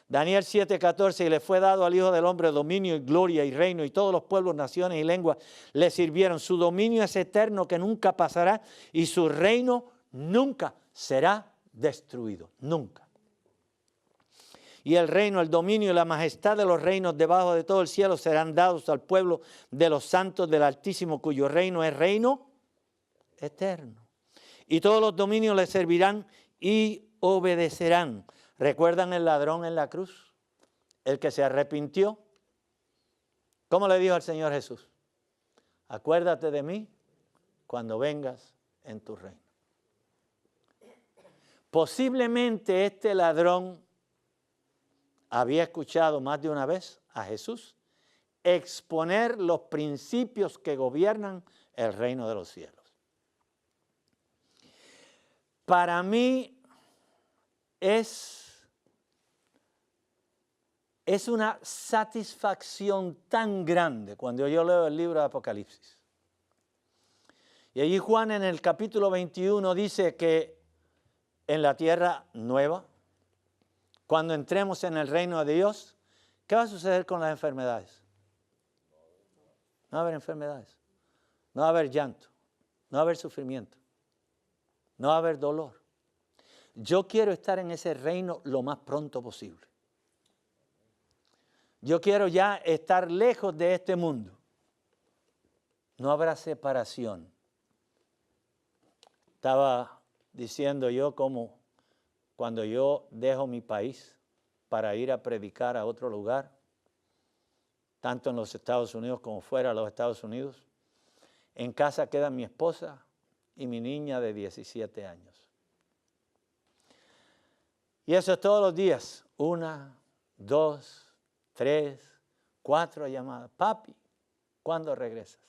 Daniel 7:14, y le fue dado al Hijo del Hombre dominio y gloria y reino, y todos los pueblos, naciones y lenguas le sirvieron. Su dominio es eterno, que nunca pasará, y su reino nunca será destruido, nunca. Y el reino, el dominio y la majestad de los reinos debajo de todo el cielo serán dados al pueblo de los santos del Altísimo, cuyo reino es reino eterno. Y todos los dominios le servirán y obedecerán. ¿Recuerdan el ladrón en la cruz? El que se arrepintió. ¿Cómo le dijo al Señor Jesús? Acuérdate de mí cuando vengas en tu reino. Posiblemente este ladrón había escuchado más de una vez a Jesús exponer los principios que gobiernan el reino de los cielos. Para mí es una satisfacción tan grande cuando yo leo el libro de Apocalipsis. Y allí Juan en el capítulo 21 dice que en la tierra nueva, cuando entremos en el reino de Dios, ¿qué va a suceder con las enfermedades? No va a haber enfermedades, no va a haber llanto, no va a haber sufrimiento, no va a haber dolor. Yo quiero estar en ese reino lo más pronto posible. Yo quiero ya estar lejos de este mundo. No habrá separación. Estaba diciendo yo cómo cuando yo dejo mi país para ir a predicar a otro lugar, tanto en los Estados Unidos como fuera de los Estados Unidos, en casa queda mi esposa y mi niña de 17 años. Y eso es todos los días, 1, 2, 3, 4 llamadas. Papi, ¿cuándo regresas?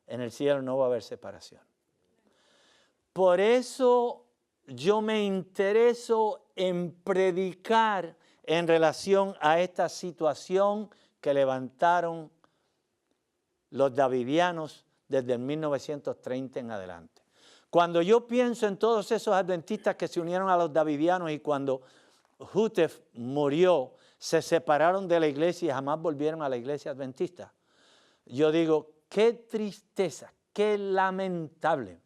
En el cielo no va a haber separación. Por eso yo me intereso en predicar en relación a esta situación que levantaron los davidianos desde el 1930 en adelante. Cuando yo pienso en todos esos adventistas que se unieron a los davidianos y cuando Hutef murió, se separaron de la iglesia y jamás volvieron a la iglesia adventista, yo digo, qué tristeza, qué lamentable.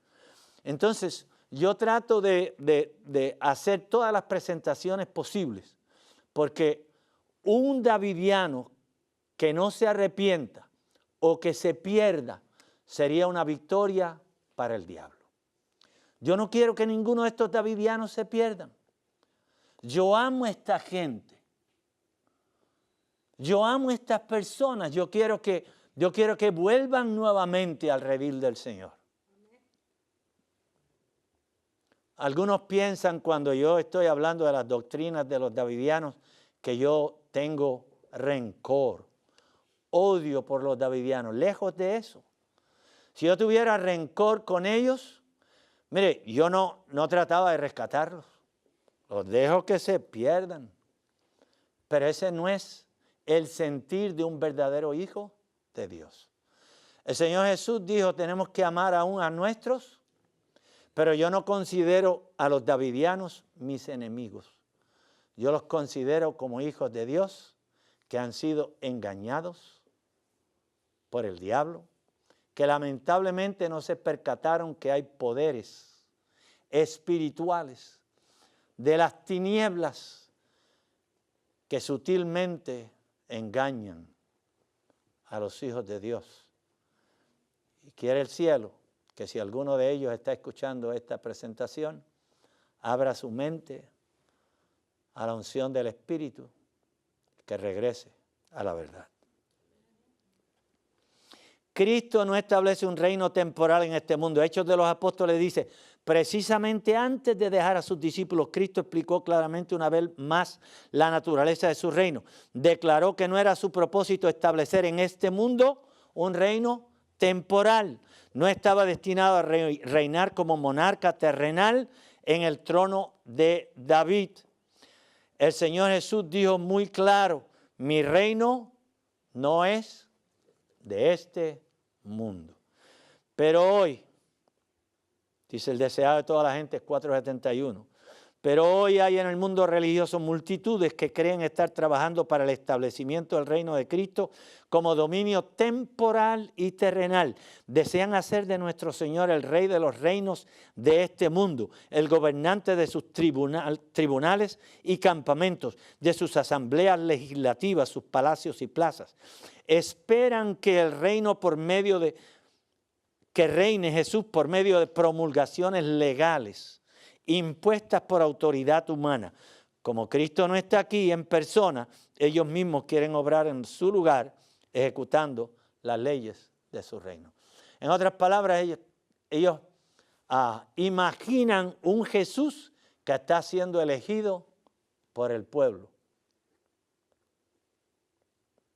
Entonces, yo trato de hacer todas las presentaciones posibles, porque un davidiano que no se arrepienta o que se pierda sería una victoria para el diablo. Yo no quiero que ninguno de estos davidianos se pierdan. Yo amo a esta gente. Yo amo a estas personas. Yo quiero que vuelvan nuevamente al redil del Señor. Algunos piensan cuando yo estoy hablando de las doctrinas de los davidianos que yo tengo rencor, odio por los davidianos. Lejos de eso. Si yo tuviera rencor con ellos, mire, yo no trataba de rescatarlos. Los dejo que se pierdan. Pero ese no es el sentir de un verdadero hijo de Dios. El Señor Jesús dijo, tenemos que amar aún a nuestros, pero yo no considero a los davidianos mis enemigos. Yo los considero como hijos de Dios que han sido engañados por el diablo, que lamentablemente no se percataron que hay poderes espirituales de las tinieblas que sutilmente engañan a los hijos de Dios. Y quiere el cielo que si alguno de ellos está escuchando esta presentación, abra su mente a la unción del Espíritu, que regrese a la verdad. Cristo no establece un reino temporal en este mundo. Hechos de los Apóstoles dice, precisamente antes de dejar a sus discípulos, Cristo explicó claramente una vez más la naturaleza de su reino. Declaró que no era su propósito establecer en este mundo un reino temporal. No estaba destinado a reinar como monarca terrenal en el trono de David. El Señor Jesús dijo muy claro, mi reino no es de este mundo. Pero hoy, dice el deseado de toda la gente, 4:71, pero hoy hay en el mundo religioso multitudes que creen estar trabajando para el establecimiento del reino de Cristo como dominio temporal y terrenal. Desean hacer de nuestro Señor el rey de los reinos de este mundo, el gobernante de sus tribunales y campamentos, de sus asambleas legislativas, sus palacios y plazas. Esperan que el reino que reine Jesús por medio de promulgaciones legales impuestas por autoridad humana. Como Cristo no está aquí en persona, ellos mismos quieren obrar en su lugar, ejecutando las leyes de su reino. En otras palabras, ellos imaginan un Jesús que está siendo elegido por el pueblo.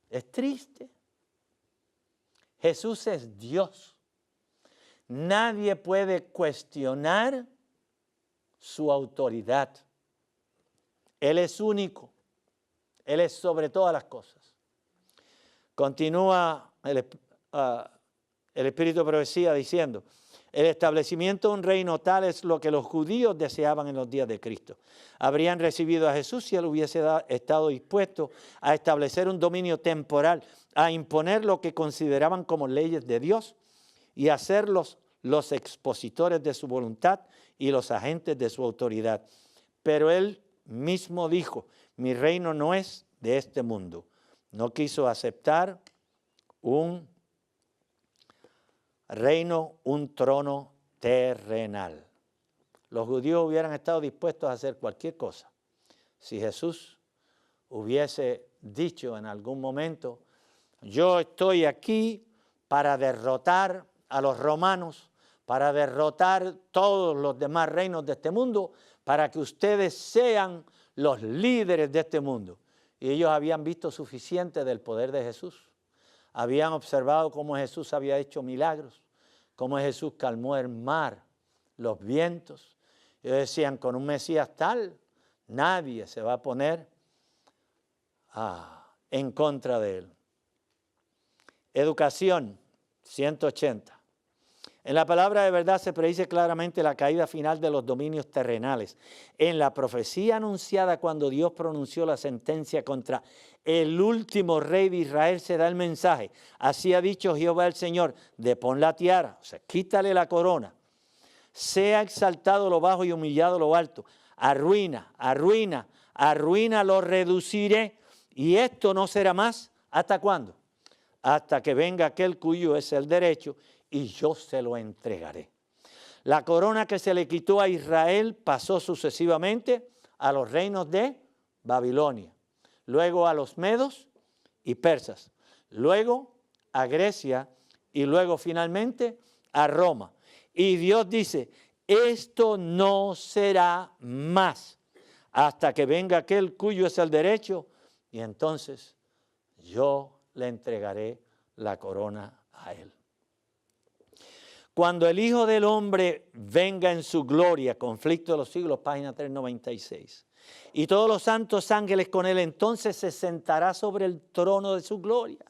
Es triste. Jesús es Dios. Nadie puede cuestionar su autoridad. Él es único. Él es sobre todas las cosas. Continúa el Espíritu de Profecía diciendo, el establecimiento de un reino tal es lo que los judíos deseaban en los días de Cristo. Habrían recibido a Jesús si él hubiese estado dispuesto a establecer un dominio temporal, a imponer lo que consideraban como leyes de Dios y hacerlos los expositores de su voluntad y los agentes de su autoridad. Pero él mismo dijo, mi reino no es de este mundo. No quiso aceptar un reino, un trono terrenal. los judíos hubieran estado dispuestos a hacer cualquier cosa. Si Jesús hubiese dicho en algún momento, yo estoy aquí para derrotar a los romanos, para derrotar todos los demás reinos de este mundo, para que ustedes sean los líderes de este mundo. Y ellos habían visto suficiente del poder de Jesús. Habían observado cómo Jesús había hecho milagros, cómo Jesús calmó el mar, los vientos. Ellos decían, con un Mesías tal, nadie se va a poner en contra de él. Educación, 180. En la palabra de verdad se predice claramente la caída final de los dominios terrenales. En la profecía anunciada cuando Dios pronunció la sentencia contra el último rey de Israel se da el mensaje. Así ha dicho Jehová el Señor, depón la tiara, o sea, quítale la corona. Sea exaltado lo bajo y humillado lo alto. Arruina, arruina, arruina lo reduciré. Y esto no será más, ¿hasta cuándo? Hasta que venga aquel cuyo es el derecho y yo se lo entregaré. La corona que se le quitó a Israel pasó sucesivamente a los reinos de Babilonia, luego a los medos y persas, luego a Grecia y luego finalmente a Roma. Y Dios dice, esto no será más hasta que venga aquel cuyo es el derecho y entonces yo le entregaré la corona a él. Cuando el Hijo del Hombre venga en su gloria, Conflicto de los Siglos, página 396, y todos los santos ángeles con él, entonces se sentará sobre el trono de su gloria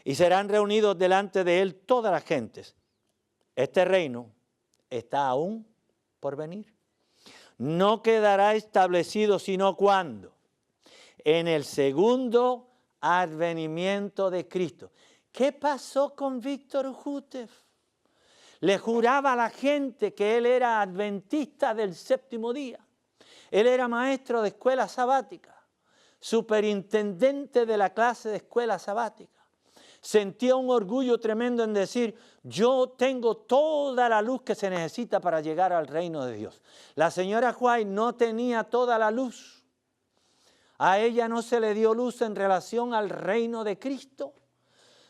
y serán reunidos delante de él todas las gentes. Este reino está aún por venir. No quedará establecido sino cuando, en el segundo advenimiento de Cristo. ¿Qué pasó con Víctor Hútef? Le juraba a la gente que él era adventista del séptimo día. Él era maestro de escuela sabática, superintendente de la clase de escuela sabática. Sentía un orgullo tremendo en decir, yo tengo toda la luz que se necesita para llegar al reino de Dios. La señora White no tenía toda la luz. A ella no se le dio luz en relación al reino de Cristo.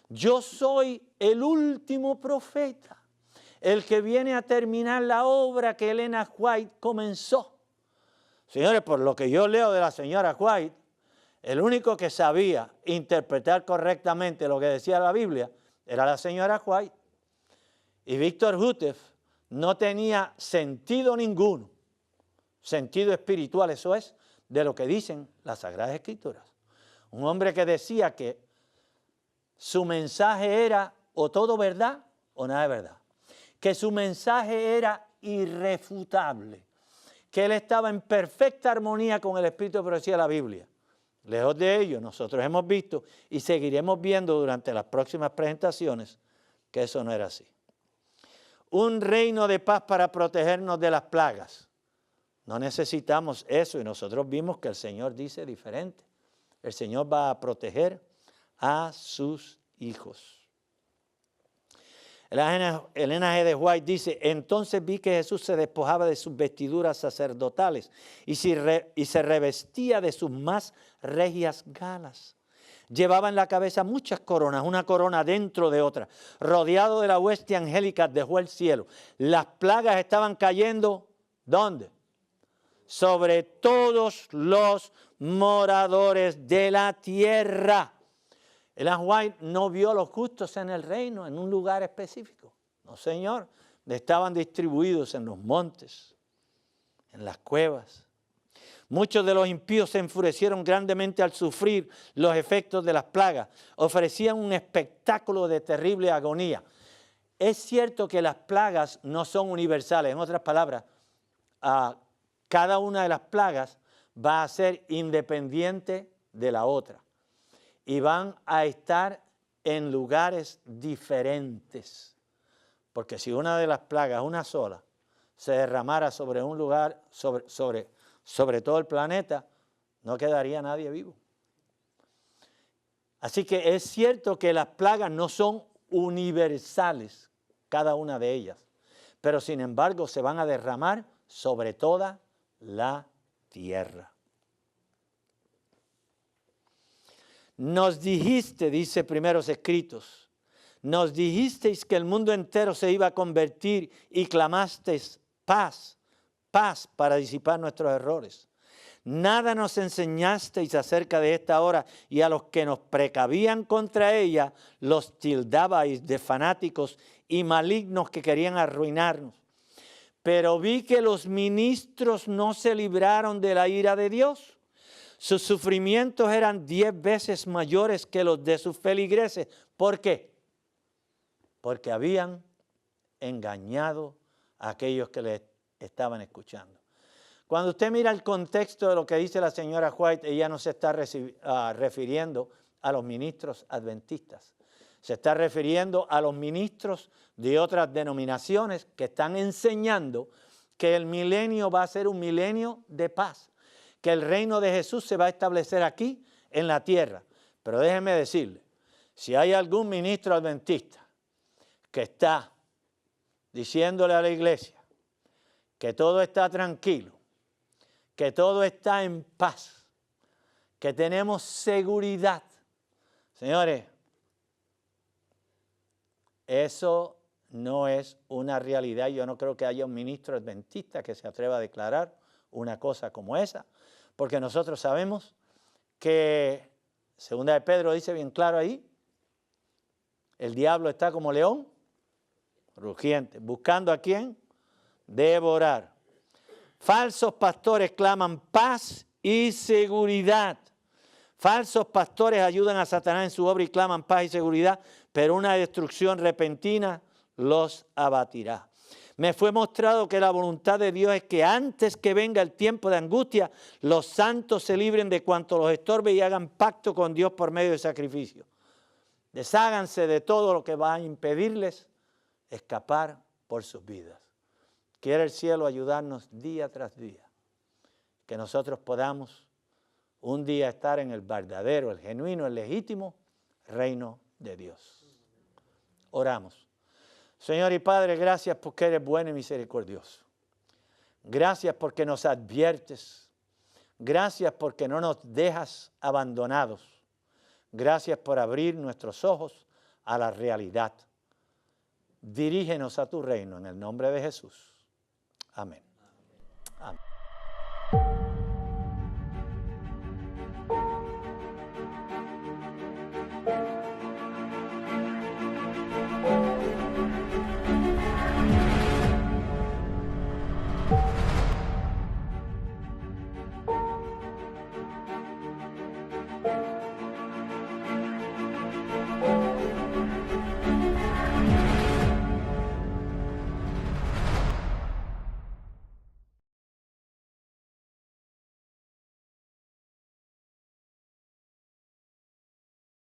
Yo soy el último profeta, el que viene a terminar la obra que Elena White comenzó. Señores, por lo que yo leo de la señora White, el único que sabía interpretar correctamente lo que decía la Biblia era la señora White. Y Víctor Hútef no tenía sentido ninguno, sentido espiritual, eso es, de lo que dicen las Sagradas Escrituras. Un hombre que decía que su mensaje era o todo verdad o nada de verdad. Que su mensaje era irrefutable. Que él estaba en perfecta armonía con el espíritu de profecía de la Biblia. Lejos de ello, nosotros hemos visto y seguiremos viendo durante las próximas presentaciones que eso no era así. Un reino de paz para protegernos de las plagas. No necesitamos eso y nosotros vimos que el Señor dice diferente. El Señor va a proteger a sus hijos. Elena G. de White dice, entonces vi que Jesús se despojaba de sus vestiduras sacerdotales y se revestía de sus más regias galas. Llevaba en la cabeza muchas coronas, una corona dentro de otra. Rodeado de la hueste angélica dejó el cielo. Las plagas estaban cayendo, ¿dónde? Sobre todos los moradores de la tierra. Ellen White no vio a los justos en el reino, en un lugar específico. No, señor. Estaban distribuidos en los montes, en las cuevas. Muchos de los impíos se enfurecieron grandemente al sufrir los efectos de las plagas. Ofrecían un espectáculo de terrible agonía. Es cierto que las plagas no son universales. En otras palabras, cada una de las plagas va a ser independiente de la otra. Y van a estar en lugares diferentes. Porque si una de las plagas, una sola, se derramara sobre un lugar, sobre todo el planeta, no quedaría nadie vivo. Así que es cierto que las plagas no son universales, cada una de ellas. Pero sin embargo se van a derramar sobre toda la tierra. Nos dijiste, dice Primeros Escritos, nos dijisteis que el mundo entero se iba a convertir y clamasteis paz, paz para disipar nuestros errores. Nada nos enseñasteis acerca de esta hora, y a los que nos precavían contra ella los tildabais de fanáticos y malignos que querían arruinarnos. Pero vi que los ministros no se libraron de la ira de Dios. Sus sufrimientos eran 10 veces mayores que los de sus feligreses. ¿Por qué? Porque habían engañado a aquellos que les estaban escuchando. Cuando usted mira el contexto de lo que dice la señora White, ella no se está refiriendo a los ministros adventistas. Se está refiriendo a los ministros de otras denominaciones que están enseñando que el milenio va a ser un milenio de paz, que el reino de Jesús se va a establecer aquí en la tierra. Pero déjeme decirle, si hay algún ministro adventista que está diciéndole a la iglesia que todo está tranquilo, que todo está en paz, que tenemos seguridad, señores, eso no es una realidad. Yo no creo que haya un ministro adventista que se atreva a declarar una cosa como esa, porque nosotros sabemos que, segunda de Pedro dice bien claro ahí, el diablo está como león rugiente, buscando a quién devorar. Falsos pastores claman paz y seguridad. Falsos pastores ayudan a Satanás en su obra y claman paz y seguridad, pero una destrucción repentina los abatirá. Me fue mostrado que la voluntad de Dios es que antes que venga el tiempo de angustia, los santos se libren de cuanto los estorbe y hagan pacto con Dios por medio de sacrificio. Desháganse de todo lo que va a impedirles escapar por sus vidas. Quiere el cielo ayudarnos día tras día, que nosotros podamos un día estar en el verdadero, el genuino, el legítimo reino de Dios. Oramos. Señor y Padre, gracias porque eres bueno y misericordioso. Gracias porque nos adviertes. Gracias porque no nos dejas abandonados. Gracias por abrir nuestros ojos a la realidad. Dirígenos a tu reino en el nombre de Jesús. Amén. Amén.